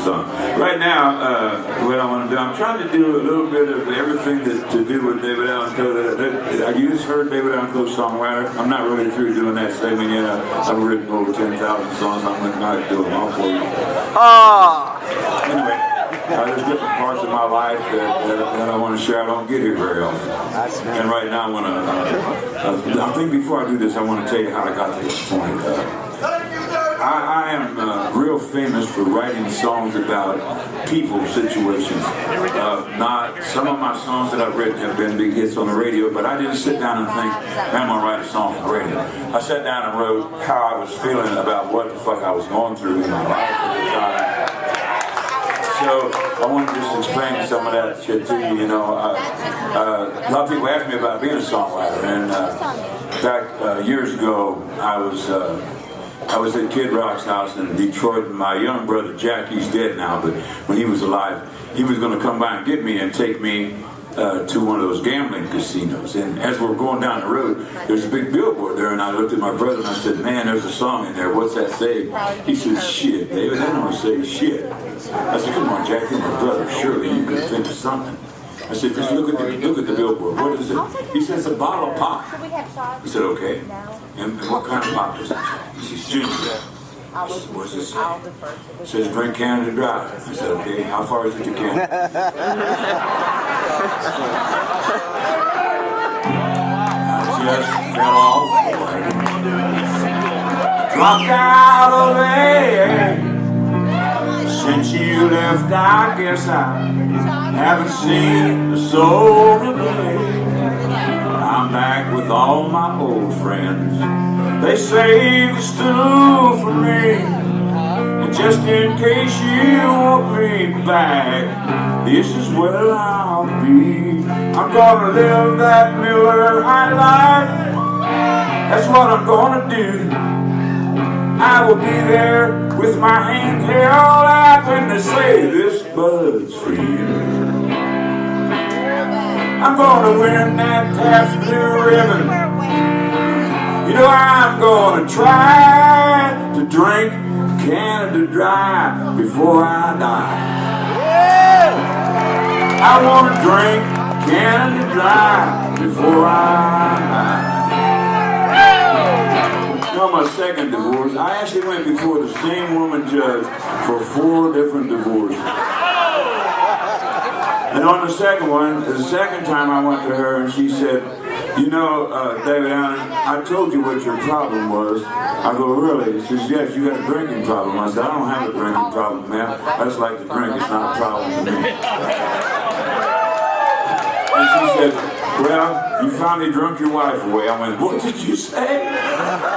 song. Right now, what I want to do, I'm trying to do a little bit of everything to do with David Allan Coe. You just heard David Allan Coe's songwriter. I'm not really through doing that segment yet. I've written over 10,000 songs. I'm not doing them all for you. Anyway, there's different parts of my life that I want to share. I don't get here very often. And right now, I think before I do this, I want to tell you how I got to this point. I am real famous for writing songs about people situations. Some of my songs that I've written have been big hits on the radio, but I didn't sit down and think, man, I'm going to write a song for the radio. I sat down and wrote how I was feeling about what the fuck I was going through in my life at the time. So I want to just explain some of that shit to you. You know, a lot of people ask me about being a songwriter, and back years ago, I was at Kid Rock's house in Detroit, and my young brother Jack, he's dead now, but when he was alive, he was going to come by and get me and take me to one of those gambling casinos. And as we're going down the road, there's a big billboard there, and I looked at my brother and I said, man, there's a song in there. What's that say? He said, shit, David, I don't say shit. I said, come on, Jack, you're my brother. Surely you can think of something. I said, just look at the billboard. What is it? He said, it's a bottle of pop. I said, okay. And what kind of pop is it? He says, ginger. What's this say? It says, drink Canada Dry. I said, okay, how far is it to Canada? I just fell off. Dropped out of there. Since you left, I guess I haven't seen a soul today. I'm back with all my old friends. They saved the stool for me. And just in case you want me back, this is where I'll be. I'm gonna live that Miller High life. That's what I'm gonna do. I will be there with my hand held out when they say this bud's for you. I'm gonna win that Pabst Blue Ribbon. You know I'm gonna try to drink Canada Dry before I die. I wanna drink Canada Dry before I die. On my second divorce, I actually went before the same woman judge for 4 different divorces. And on the second one, the second time I went to her and she said, you know, David Allan, I told you what your problem was. I go, really? She says, yes, you got a drinking problem. I said, I don't have a drinking problem, man. I just like to drink. It's not a problem to me. And she said, well, you finally drunk your wife away. I went, what did you say?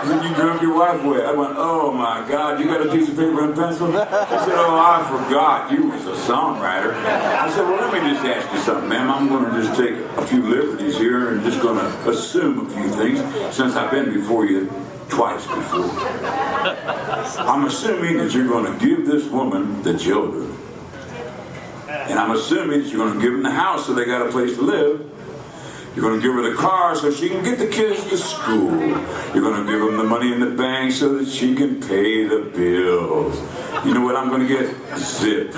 She said, you drunk your wife away. I went, oh my God, you got a piece of paper and pencil? She said, oh, I forgot you was a songwriter. I said, well, let me just ask you something, ma'am. I'm going to just take a few liberties here and just going to assume a few things since I've been before you twice before. I'm assuming that you're going to give this woman the children. And I'm assuming that you're going to give them the house so they got a place to live. You're going to give her the car so she can get the kids to school. You're going to give them the money in the bank so that she can pay the bills. You know what I'm going to get? Zip.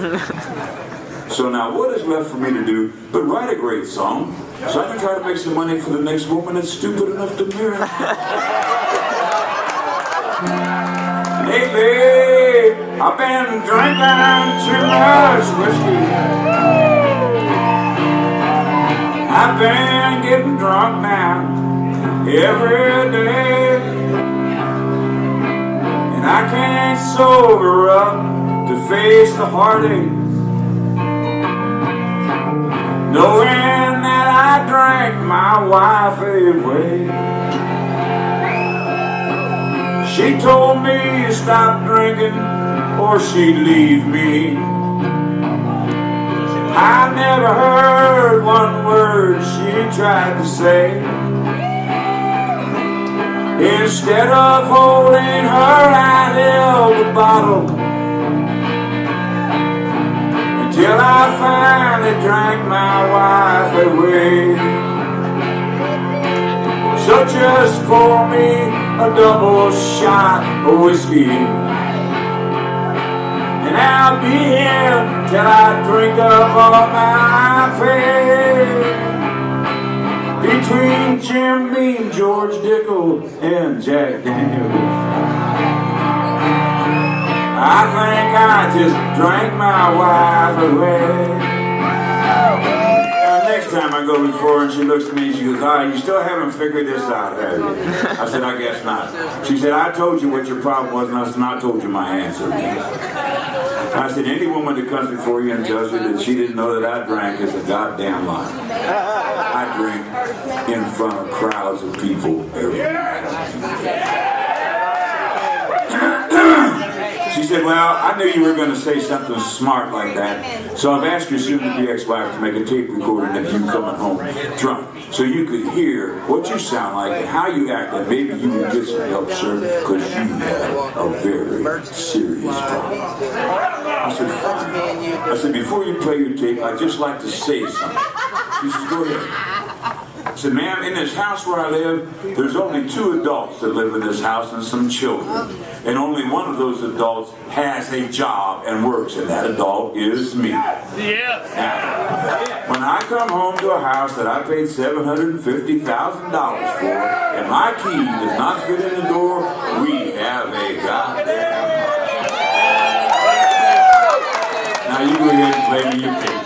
So now what is left for me to do but write a great song so I can try to make some money for the next woman that's stupid enough to marry me? Lately, I've been drinking too much whiskey. I've been getting drunk now every day, and I can't sober up to face the heartache, knowing that I drank my wife away. She told me to stop drinking or she'd leave me. I never heard one word she tried to say. Instead of holding her, I held the bottle until I finally drank my wife away. So just pour me a double shot of whiskey, and and I'll be here till I drink up all my pay. Between Jim Beam, George Dickel, and Jack Daniels, I think I just drank my wife away. Next time I go before her and she looks at me and she goes, you still haven't figured this out, have you? I said, I guess not. She said, I told you what your problem was, and I said, I told you my answer. I said, any woman that comes before you and tells you that she didn't know that I drank is a goddamn lie. I drink in front of crowds of people every night. She said, well, I knew you were going to say something smart like that, so I've asked your soon-to-be ex-wife to make a tape recording of you coming home drunk, so you could hear what you sound like and how you act, and maybe you would get some help, sir, because you have a very serious problem. I said, fine. I said, before you play your tape, I'd just like to say something. She said, go ahead. I said, ma'am, in this house where I live, there's only 2 adults that live in this house and some children. And only one of those adults has a job and works, and that adult is me. Yes. Now, when I come home to a house that I paid $750,000 for, and my key does not fit in the door, we have a goddamn... Now you go ahead and play me your tape.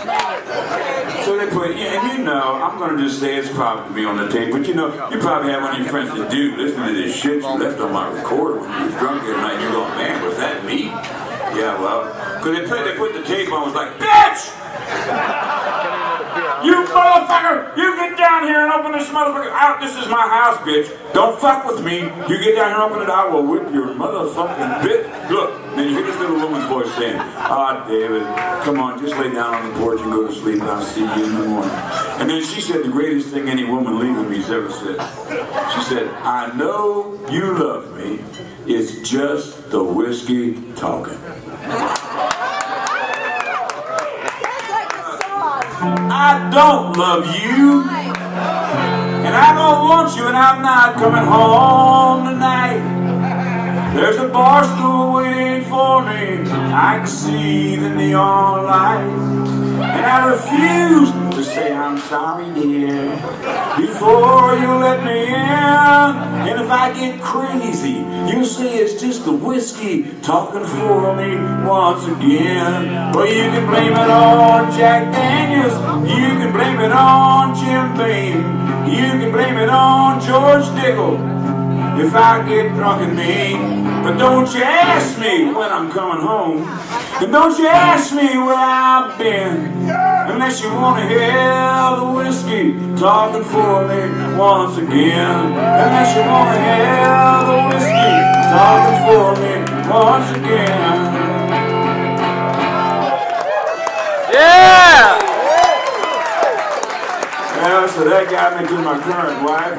So they put, and you know, I'm going to just say it's probably me on the tape, but you know, you probably have one of your friends that do listen to this shit you left on my recorder when you was drunk the other night. You're going, man, was that me? Yeah, well, because they put the tape on, was like, bitch! You motherfucker! You get down here and open this motherfucker out. This is my house, bitch. Don't fuck with me. You get down here and open it, I will whip your motherfucking bitch. Look, then you hear this little woman's voice saying, David, come on, just lay down on the porch and go to sleep, and I'll see you in the morning. And then she said the greatest thing any woman leaving me's ever said. She said, I know you love me. It's just the whiskey talking. I don't love you, and I don't want you, and I'm not coming home tonight. There's a bar stool waiting for me, I can see the neon lights, and I refuse to say I'm sorry, dear, before you let me in. And if I get crazy, you say it's just the whiskey talking for me once again. Well, you can blame it on Jack Daniels, you can blame it on Jim Beam, you can blame it on George Dickel if I get drunk and mean. But don't you ask me when I'm coming home, and don't you ask me where I've been, unless you want to hear the whiskey talking for me once again. Unless you want to hear the whiskey talking for me once again. Yeah! Well, so that got me to my current wife.